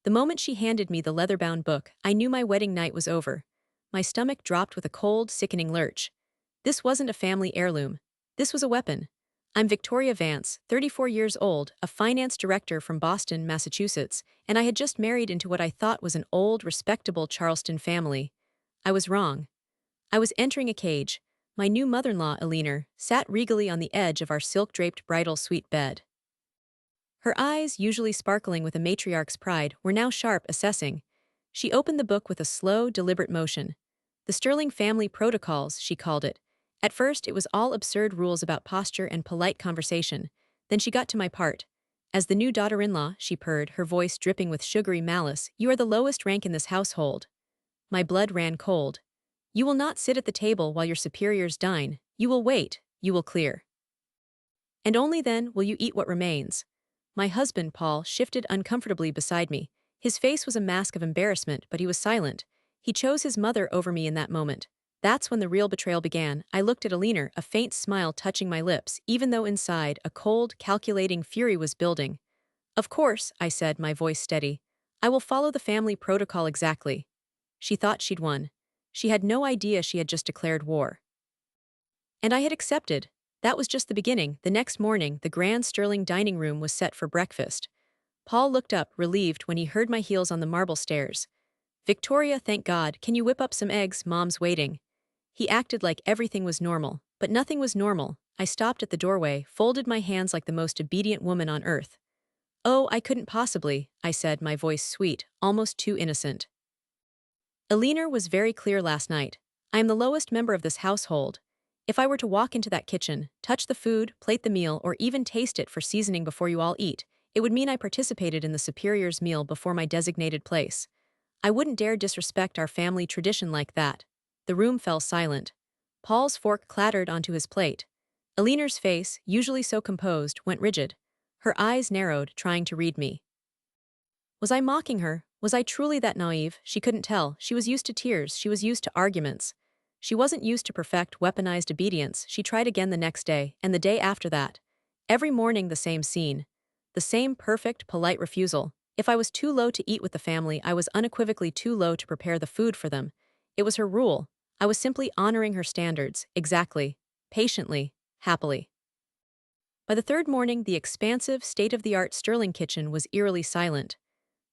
The moment she handed me the leather-bound book, I knew my wedding night was over. My stomach dropped with a cold, sickening lurch. This wasn't a family heirloom. This was a weapon. I'm Victoria Vance, 34 years old, a finance director from Boston, Massachusetts, and I had just married into what I thought was an old, respectable Charleston family. I was wrong. I was entering a cage. My new mother-in-law, Eleanor, sat regally on the edge of our silk-draped bridal suite bed. Her eyes, usually sparkling with a matriarch's pride, were now sharp, assessing. She opened the book with a slow, deliberate motion. The Sterling Family Protocols, she called it. At first, it was all absurd rules about posture and polite conversation. Then she got to my part. As the new daughter-in-law, she purred, her voice dripping with sugary malice, you are the lowest rank in this household. My blood ran cold. You will not sit at the table while your superiors dine. You will wait. You will clear. And only then will you eat what remains. My husband, Paul, shifted uncomfortably beside me. His face was a mask of embarrassment, but he was silent. He chose his mother over me in that moment. That's when the real betrayal began. I looked at Eleanor, a faint smile touching my lips, even though inside, a cold, calculating fury was building. Of course, I said, my voice steady. I will follow the family protocol exactly. She thought she'd won. She had no idea she had just declared war. And I had accepted. That was just the beginning. The next morning, the grand Sterling dining room was set for breakfast. Paul looked up, relieved, when he heard my heels on the marble stairs. Victoria, thank God, can you whip up some eggs? Mom's waiting. He acted like everything was normal, but nothing was normal. I stopped at the doorway, folded my hands like the most obedient woman on earth. Oh, I couldn't possibly, I said, my voice sweet, almost too innocent. Eleanor was very clear last night. I am the lowest member of this household. If I were to walk into that kitchen, touch the food, plate the meal, or even taste it for seasoning before you all eat, it would mean I participated in the superior's meal before my designated place. I wouldn't dare disrespect our family tradition like that. The room fell silent. Paul's fork clattered onto his plate. Eleanor's face, usually so composed, went rigid. Her eyes narrowed, trying to read me. Was I mocking her? Was I truly that naive? She couldn't tell. She was used to tears. She was used to arguments. She wasn't used to perfect, weaponized obedience. She tried again the next day, and the day after that. Every morning the same scene. The same perfect, polite refusal. If I was too low to eat with the family, I was unequivocally too low to prepare the food for them. It was her rule. I was simply honoring her standards, exactly, patiently, happily. By the third morning, the expansive, state-of-the-art Sterling kitchen was eerily silent.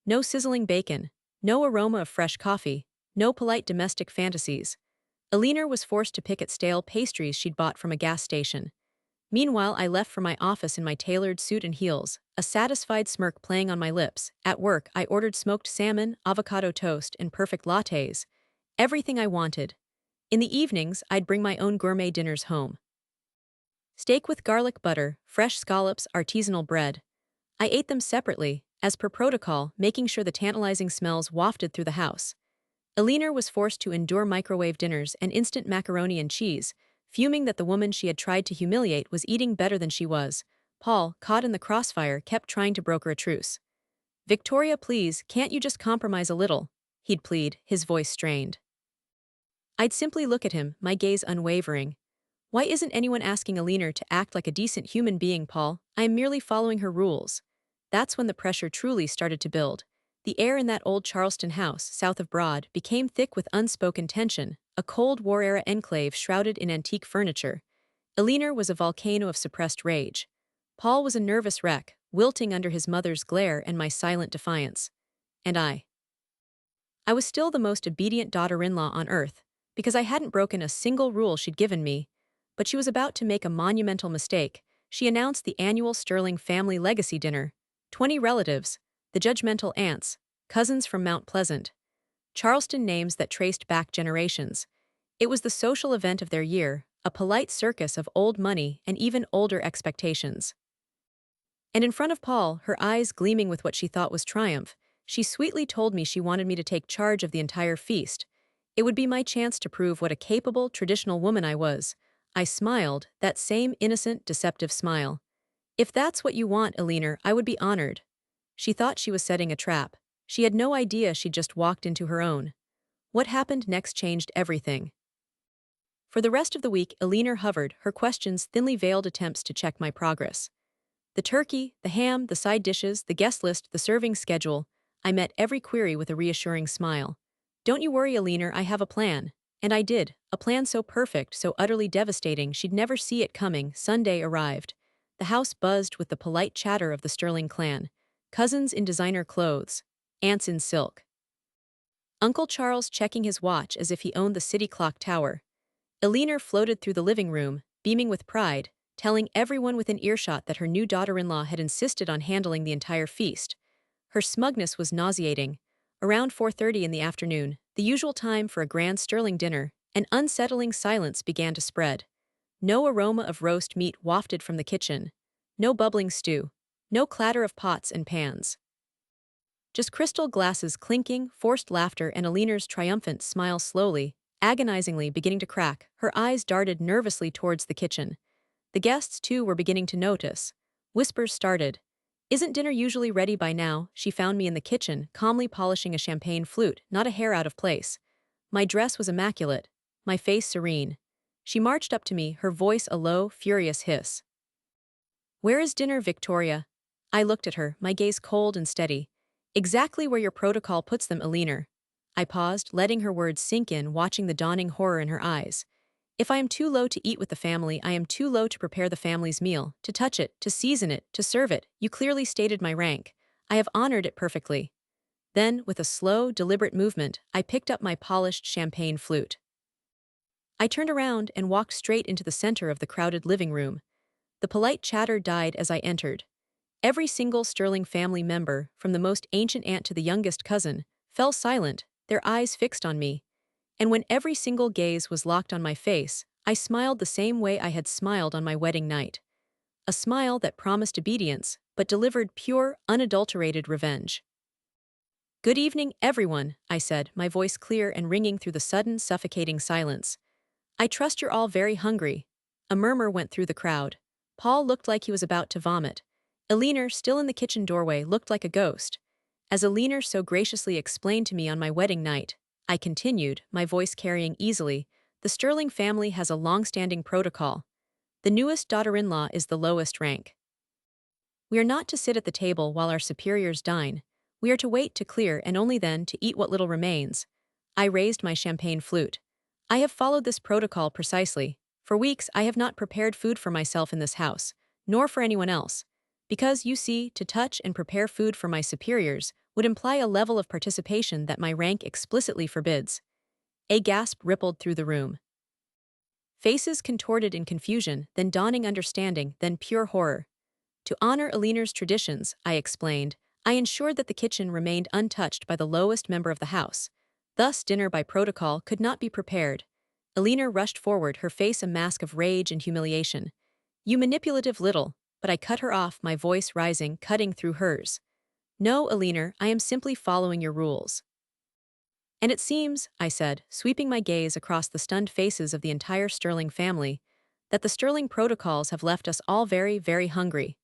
No sizzling bacon, no aroma of fresh coffee, no polite domestic fantasies. Eleanor was forced to pick at stale pastries she'd bought from a gas station. Meanwhile, I left for my office in my tailored suit and heels, a satisfied smirk playing on my lips. At work, I ordered smoked salmon, avocado toast, and perfect lattes. Everything I wanted. In the evenings, I'd bring my own gourmet dinners home. Steak with garlic butter, fresh scallops, artisanal bread. I ate them separately, as per protocol, making sure the tantalizing smells wafted through the house. Eleanor was forced to endure microwave dinners and instant macaroni and cheese, fuming that the woman she had tried to humiliate was eating better than she was. Paul, caught in the crossfire, kept trying to broker a truce. Victoria, please, can't you just compromise a little? He'd plead, his voice strained. I'd simply look at him, my gaze unwavering. Why isn't anyone asking Eleanor to act like a decent human being, Paul? I am merely following her rules. That's when the pressure truly started to build. The air in that old Charleston house, south of Broad, became thick with unspoken tension, a Cold War-era enclave shrouded in antique furniture. Eleanor was a volcano of suppressed rage. Paul was a nervous wreck, wilting under his mother's glare and my silent defiance. And I was still the most obedient daughter-in-law on earth, because I hadn't broken a single rule she'd given me. But she was about to make a monumental mistake. She announced the annual Sterling family legacy dinner. 20 relatives, the judgmental aunts, cousins from Mount Pleasant. Charleston names that traced back generations. It was the social event of their year, a polite circus of old money and even older expectations. And in front of Paul, her eyes gleaming with what she thought was triumph, she sweetly told me she wanted me to take charge of the entire feast. It would be my chance to prove what a capable, traditional woman I was. I smiled, that same innocent, deceptive smile. If that's what you want, Eleanor, I would be honored. She thought she was setting a trap. She had no idea she'd just walked into her own. What happened next changed everything. For the rest of the week, Eleanor hovered, her questions thinly veiled attempts to check my progress. The turkey, the ham, the side dishes, the guest list, the serving schedule. I met every query with a reassuring smile. Don't you worry, Alina, I have a plan. And I did, a plan so perfect, so utterly devastating she'd never see it coming. Sunday arrived. The house buzzed with the polite chatter of the Sterling clan. Cousins in designer clothes. Aunts in silk. Uncle Charles checking his watch as if he owned the city clock tower. Alina floated through the living room, beaming with pride, telling everyone within earshot that her new daughter-in-law had insisted on handling the entire feast. Her smugness was nauseating. Around 4:30 in the afternoon, the usual time for a grand Sterling dinner, an unsettling silence began to spread. No aroma of roast meat wafted from the kitchen. No bubbling stew. No clatter of pots and pans. Just crystal glasses clinking, forced laughter, and Alina's triumphant smile slowly, agonizingly beginning to crack. Her eyes darted nervously towards the kitchen. The guests, too, were beginning to notice. Whispers started. Isn't dinner usually ready by now? She found me in the kitchen, calmly polishing a champagne flute, not a hair out of place. My dress was immaculate, my face serene. She marched up to me, her voice a low, furious hiss. Where is dinner, Victoria? I looked at her, my gaze cold and steady. Exactly where your protocol puts them, Alina. I paused, letting her words sink in, watching the dawning horror in her eyes. If I am too low to eat with the family, I am too low to prepare the family's meal, to touch it, to season it, to serve it. You clearly stated my rank. I have honored it perfectly. Then, with a slow, deliberate movement, I picked up my polished champagne flute. I turned around and walked straight into the center of the crowded living room. The polite chatter died as I entered. Every single Sterling family member, from the most ancient aunt to the youngest cousin, fell silent, their eyes fixed on me. And when every single gaze was locked on my face, I smiled the same way I had smiled on my wedding night. A smile that promised obedience, but delivered pure, unadulterated revenge. Good evening, everyone, I said, my voice clear and ringing through the sudden, suffocating silence. I trust you're all very hungry. A murmur went through the crowd. Paul looked like he was about to vomit. Alina, still in the kitchen doorway, looked like a ghost. As Alina so graciously explained to me on my wedding night, I continued, my voice carrying easily, the Sterling family has a long-standing protocol. The newest daughter-in-law is the lowest rank. We are not to sit at the table while our superiors dine. We are to wait to clear and only then to eat what little remains. I raised my champagne flute. I have followed this protocol precisely. For weeks I have not prepared food for myself in this house, nor for anyone else. Because, you see, to touch and prepare food for my superiors would imply a level of participation that my rank explicitly forbids. A gasp rippled through the room. Faces contorted in confusion, then dawning understanding, then pure horror. To honor Alina's traditions, I explained, I ensured that the kitchen remained untouched by the lowest member of the house. Thus, dinner by protocol could not be prepared. Alina rushed forward, her face a mask of rage and humiliation. You manipulative little, but I cut her off, my voice rising, cutting through hers. No, Alina, I am simply following your rules. And it seems, I said, sweeping my gaze across the stunned faces of the entire Sterling family, that the Sterling protocols have left us all very, very hungry.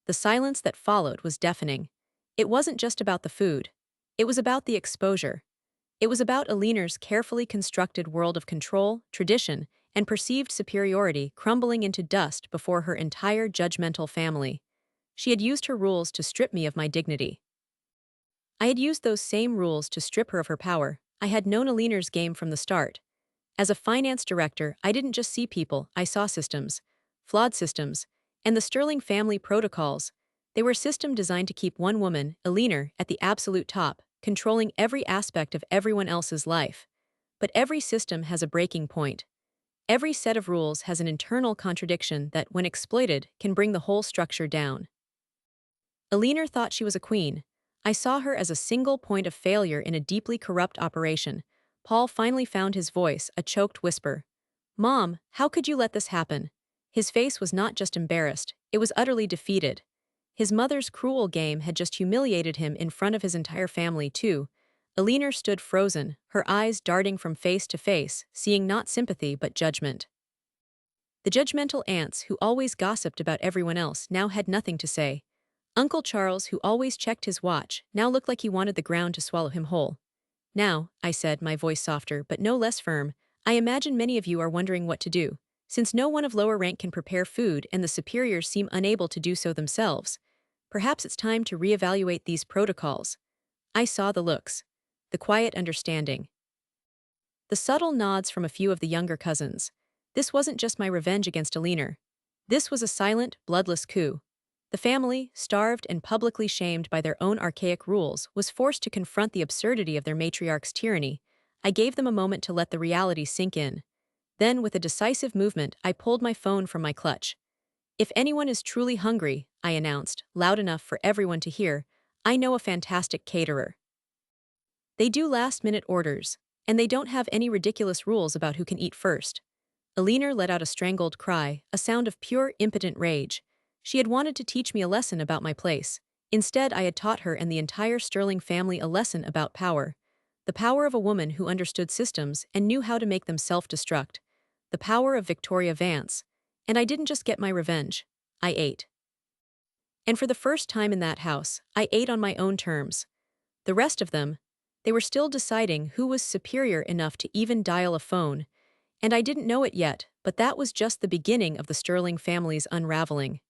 The silence that followed was deafening. It wasn't just about the food. It was about the exposure. It was about Alina's carefully constructed world of control, tradition, and perceived superiority crumbling into dust before her entire judgmental family. She had used her rules to strip me of my dignity. I had used those same rules to strip her of her power. I had known Alina's game from the start. As a finance director, I didn't just see people, I saw systems. Flawed systems. And the Sterling family protocols. They were a system designed to keep one woman, Alina, at the absolute top, controlling every aspect of everyone else's life. But every system has a breaking point. Every set of rules has an internal contradiction that, when exploited, can bring the whole structure down. Alina thought she was a queen. I saw her as a single point of failure in a deeply corrupt operation. Paul finally found his voice, a choked whisper. Mom, how could you let this happen? His face was not just embarrassed, it was utterly defeated. His mother's cruel game had just humiliated him in front of his entire family, too. Alina stood frozen, her eyes darting from face to face, seeing not sympathy but judgment. The judgmental aunts, who always gossiped about everyone else, now had nothing to say. Uncle Charles, who always checked his watch, now looked like he wanted the ground to swallow him whole. Now, I said, my voice softer but no less firm, I imagine many of you are wondering what to do. Since no one of lower rank can prepare food and the superiors seem unable to do so themselves, perhaps it's time to reevaluate these protocols. I saw the looks, the quiet understanding, the subtle nods from a few of the younger cousins. This wasn't just my revenge against Alina. This was a silent, bloodless coup. The family, starved and publicly shamed by their own archaic rules, was forced to confront the absurdity of their matriarch's tyranny. I gave them a moment to let the reality sink in. Then, with a decisive movement, I pulled my phone from my clutch. If anyone is truly hungry, I announced, loud enough for everyone to hear, I know a fantastic caterer. They do last-minute orders, and they don't have any ridiculous rules about who can eat first. Alina let out a strangled cry, a sound of pure, impotent rage. She had wanted to teach me a lesson about my place. Instead, I had taught her and the entire Sterling family a lesson about power. The power of a woman who understood systems and knew how to make them self-destruct. The power of Victoria Vance. And I didn't just get my revenge. I ate. And for the first time in that house, I ate on my own terms. The rest of them, they were still deciding who was superior enough to even dial a phone, and I didn't know it yet, but that was just the beginning of the Sterling family's unraveling.